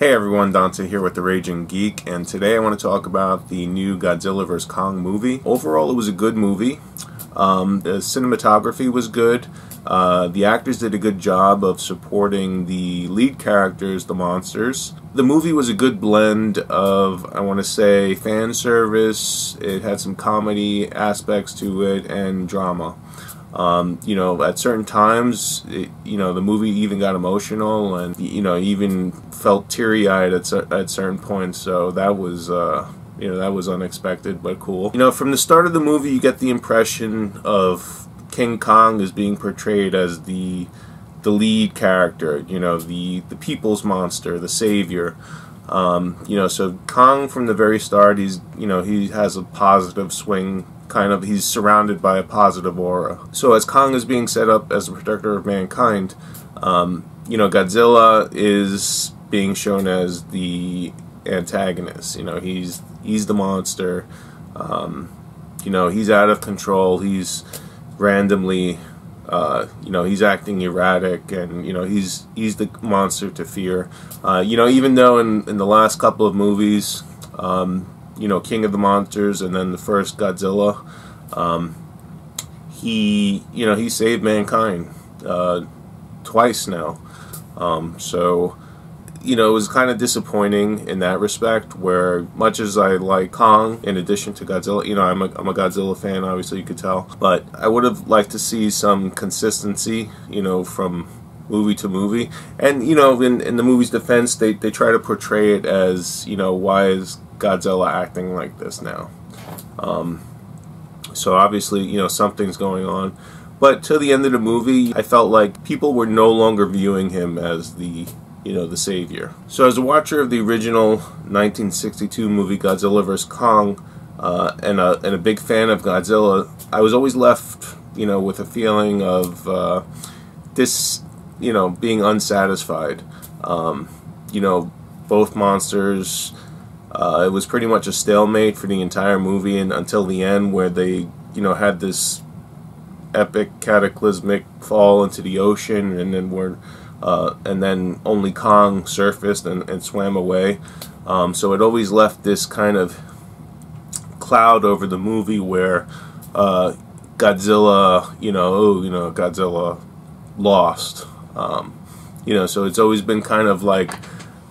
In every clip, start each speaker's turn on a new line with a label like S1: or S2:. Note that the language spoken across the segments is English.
S1: Hey everyone, Dante here with The Raging Geek, and today I want to talk about the new Godzilla vs. Kong movie. Overall, it was a good movie. The cinematography was good. The actors did a good job of supporting the lead characters, the monsters. The movie was a good blend of, I want to say, fan service. It had some comedy aspects to it and drama. At certain times, the movie even got emotional, and even felt teary-eyed at certain points. So that was, that was unexpected but cool. From the start of the movie, you get the impression of King Kong as being portrayed as the lead character. The people's monster, the savior. So Kong from the very start, he has a positive swing. He's surrounded by a positive aura. So as Kong is being set up as the protector of mankind, Godzilla is being shown as the antagonist. He's the monster. He's out of control. He's randomly, he's acting erratic, and he's the monster to fear. Even though in the last couple of movies, King of the Monsters and then the first Godzilla, he saved mankind twice now. It was kind of disappointing in that respect, where much as I like Kong in addition to Godzilla, I'm a Godzilla fan, obviously you could tell, but I would have liked to see some consistency, from movie to movie. And in the movie's defense, they try to portray it as, why is Godzilla acting like this now? So obviously, something's going on. But to the end of the movie, I felt like people were no longer viewing him as the savior. So as a watcher of the original 1962 movie Godzilla vs. Kong, and a big fan of Godzilla, I was always left, with a feeling of being unsatisfied. Both monsters, it was pretty much a stalemate for the entire movie, and until the end, where they had this epic cataclysmic fall into the ocean, and then only Kong surfaced and swam away. So it always left this kind of cloud over the movie where Godzilla, Godzilla lost. So it's always been kind of like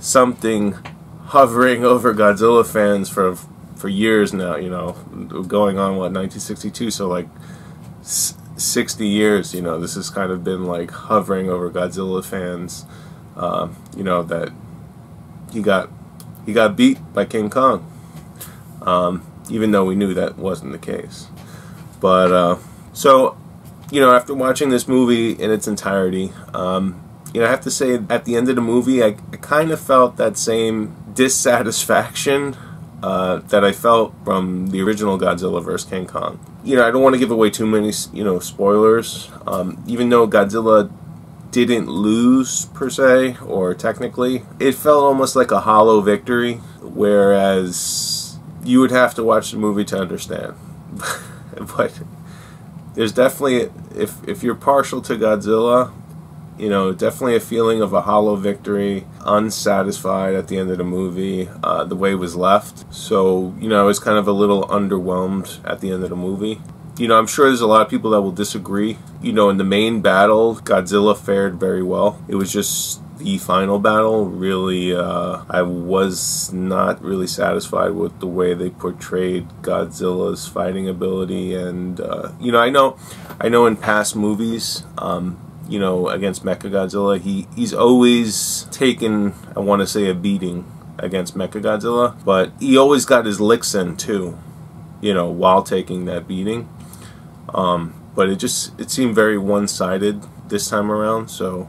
S1: something hovering over Godzilla fans for years now, going on, 1962, so like 60 years, this has kind of been like hovering over Godzilla fans, that he got beat by King Kong, even though we knew that wasn't the case. But, after watching this movie in its entirety, I have to say, at the end of the movie, I kind of felt that same dissatisfaction that I felt from the original Godzilla vs. King Kong. I don't want to give away too many, spoilers. Even though Godzilla didn't lose, per se, or technically, it felt almost like a hollow victory, whereas you would have to watch the movie to understand. But there's definitely, if you're partial to Godzilla, definitely a feeling of a hollow victory, unsatisfied at the end of the movie, the way it was left. So, I was kind of a little underwhelmed at the end of the movie. I'm sure there's a lot of people that will disagree. In the main battle, Godzilla fared very well. It was just the final battle, really, I was not really satisfied with the way they portrayed Godzilla's fighting ability. And, I know in past movies, against Mechagodzilla, he's always taken, I want to say, a beating against Mechagodzilla, but he always got his licks in too, while taking that beating. But it seemed very one-sided this time around. So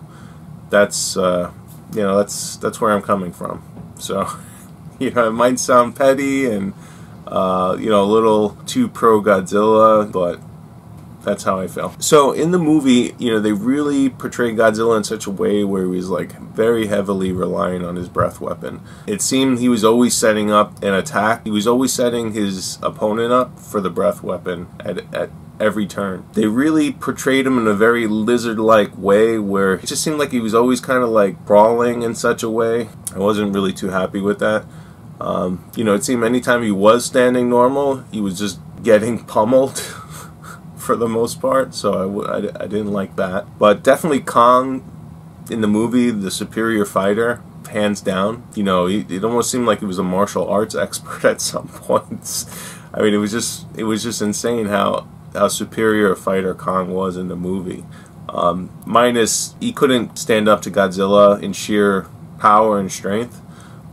S1: that's that's where I'm coming from. So it might sound petty and a little too pro Godzilla, but that's how I feel. So in the movie, they really portrayed Godzilla in such a way where he was like very heavily relying on his breath weapon. It seemed he was always setting up an attack. He was always setting his opponent up for the breath weapon at every turn. They really portrayed him in a very lizard-like way where it just seemed like he was always kind of like crawling in such a way. I wasn't really too happy with that. You know, it seemed anytime he was standing normal, he was just getting pummeled for the most part, so I didn't like that. But definitely Kong in the movie, the superior fighter, hands down. You know, it almost seemed like he was a martial arts expert at some points. I mean, it was just insane how superior a fighter Kong was in the movie. Minus, he couldn't stand up to Godzilla in sheer power and strength,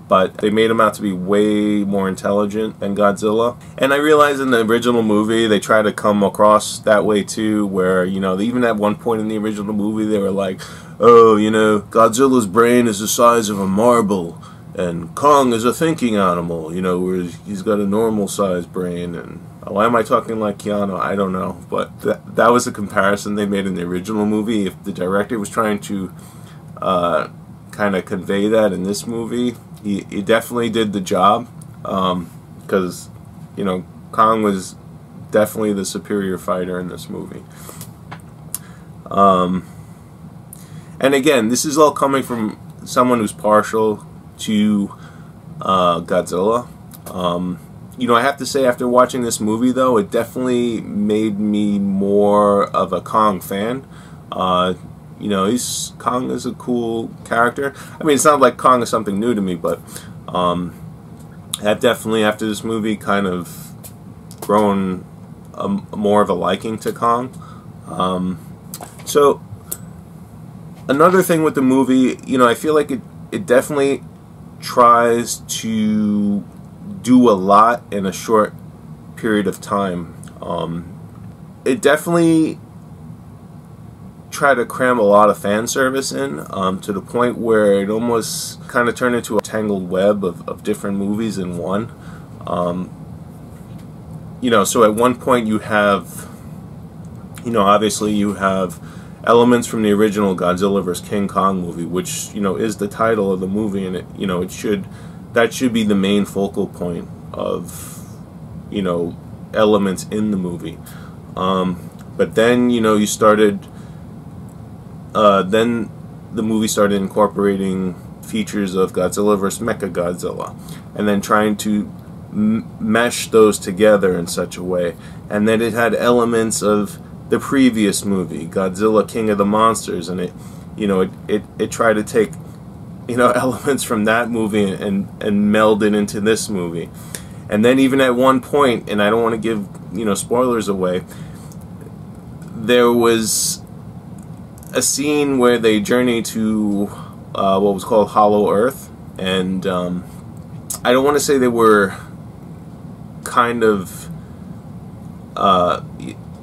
S1: but they made him out to be way more intelligent than Godzilla. And I realize in the original movie they try to come across that way too, where, you know, even at one point in the original movie they were like, oh, you know, Godzilla's brain is the size of a marble and Kong is a thinking animal, you know, where he's got a normal sized brain. And why am I talking like Keanu? I don't know, but that was a comparison they made in the original movie. If the director was trying to kind of convey that in this movie, he definitely did the job, because, you know, Kong was definitely the superior fighter in this movie. And again, this is all coming from someone who's partial to Godzilla. You know, I have to say, after watching this movie, though, it definitely made me more of a Kong fan. You know, Kong is a cool character. I mean, it's not like Kong is something new to me, but I've definitely, after this movie, kind of grown more of a liking to Kong. So, another thing with the movie, you know, I feel like it definitely tries to do a lot in a short period of time. It definitely try to cram a lot of fan service in, to the point where it almost kind of turned into a tangled web of different movies in one. You know, so at one point you have, you know, obviously you have elements from the original Godzilla vs. King Kong movie, which, you know, is the title of the movie, and you know, that should be the main focal point of, you know, elements in the movie. But then, you know, then the movie started incorporating features of Godzilla vs. Mechagodzilla, and then trying to mesh those together in such a way. And then it had elements of the previous movie, Godzilla King of the Monsters, and it tried to take, you know, elements from that movie and meld it into this movie. And then even at one point, and I don't want to give, you know, spoilers away, there was a scene where they journey to what was called Hollow Earth, and I don't want to say they were kind of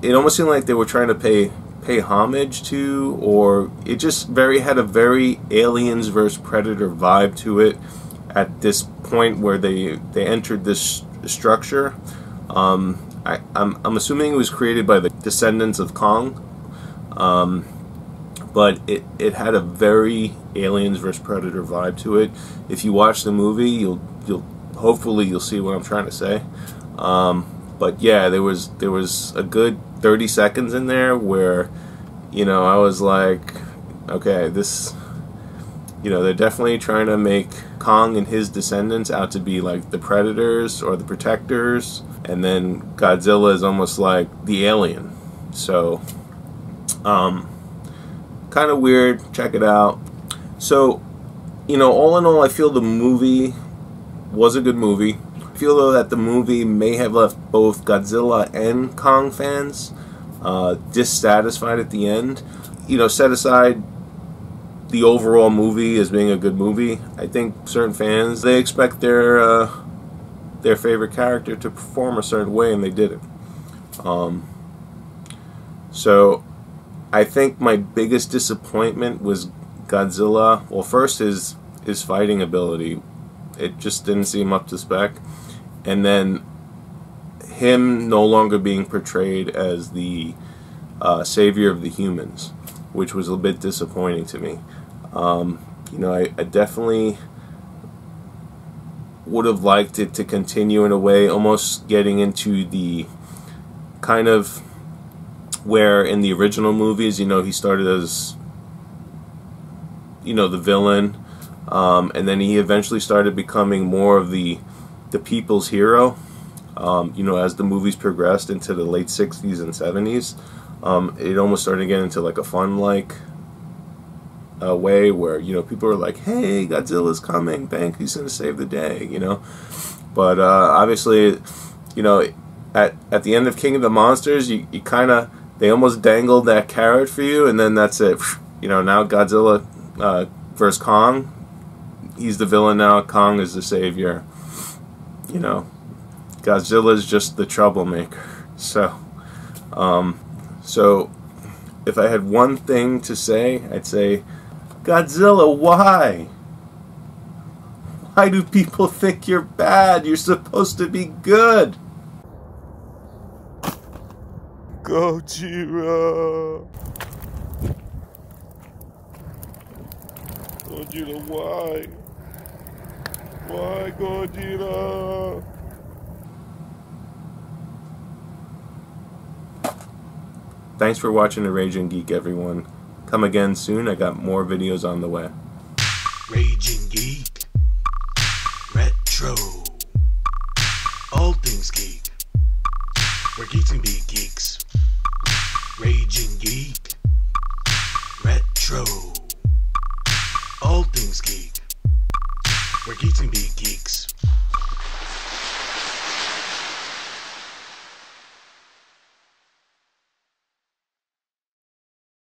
S1: it almost seemed like they were trying to pay homage to, or it just had a very Aliens vs. Predator vibe to it at this point where they entered this structure. I'm assuming it was created by the descendants of Kong, but it had a very Aliens vs. Predator vibe to it. If you watch the movie, you'll hopefully you'll see what I'm trying to say. But yeah, there was a good 30 seconds in there where, you know, I was like, okay, this, you know, they're definitely trying to make Kong and his descendants out to be like the predators or the protectors, and then Godzilla is almost like the alien. So, kind of weird. Check it out. So, you know, all in all, I feel the movie was a good movie. I feel, though, that the movie may have left both Godzilla and Kong fans dissatisfied at the end. You know, set aside the overall movie as being a good movie, I think certain fans, they expect their favorite character to perform a certain way, and they didn't. So I think my biggest disappointment was Godzilla. Well, first his fighting ability, it just didn't seem up to spec, and then him no longer being portrayed as the savior of the humans, which was a bit disappointing to me. You know, I definitely would have liked it to continue in a way, almost getting into the kind of where in the original movies, you know, he started as, you know, the villain, And then he eventually started becoming more of the people's hero. You know, as the movies progressed into the late 60s and 70s, it almost started to get into like a fun way where, you know, people were like, hey, Godzilla's coming, bang, he's gonna save the day, you know. But obviously, you know, at the end of King of the Monsters, you kind of, they almost dangled that carrot for you, and then that's it. You know, now Godzilla versus Kong, he's the villain now, Kong is the savior. You know, Godzilla's just the troublemaker. So if I had one thing to say, I'd say, Godzilla, why? Why do people think you're bad? You're supposed to be good. Godzilla. Godzilla, why? Why, Godzilla? Thanks for watching The Raging Geek, everyone. Come again soon. I got more videos on the way.
S2: Raging Geek. Retro. All things geek. Where geeks can be geeks. Raging Geek.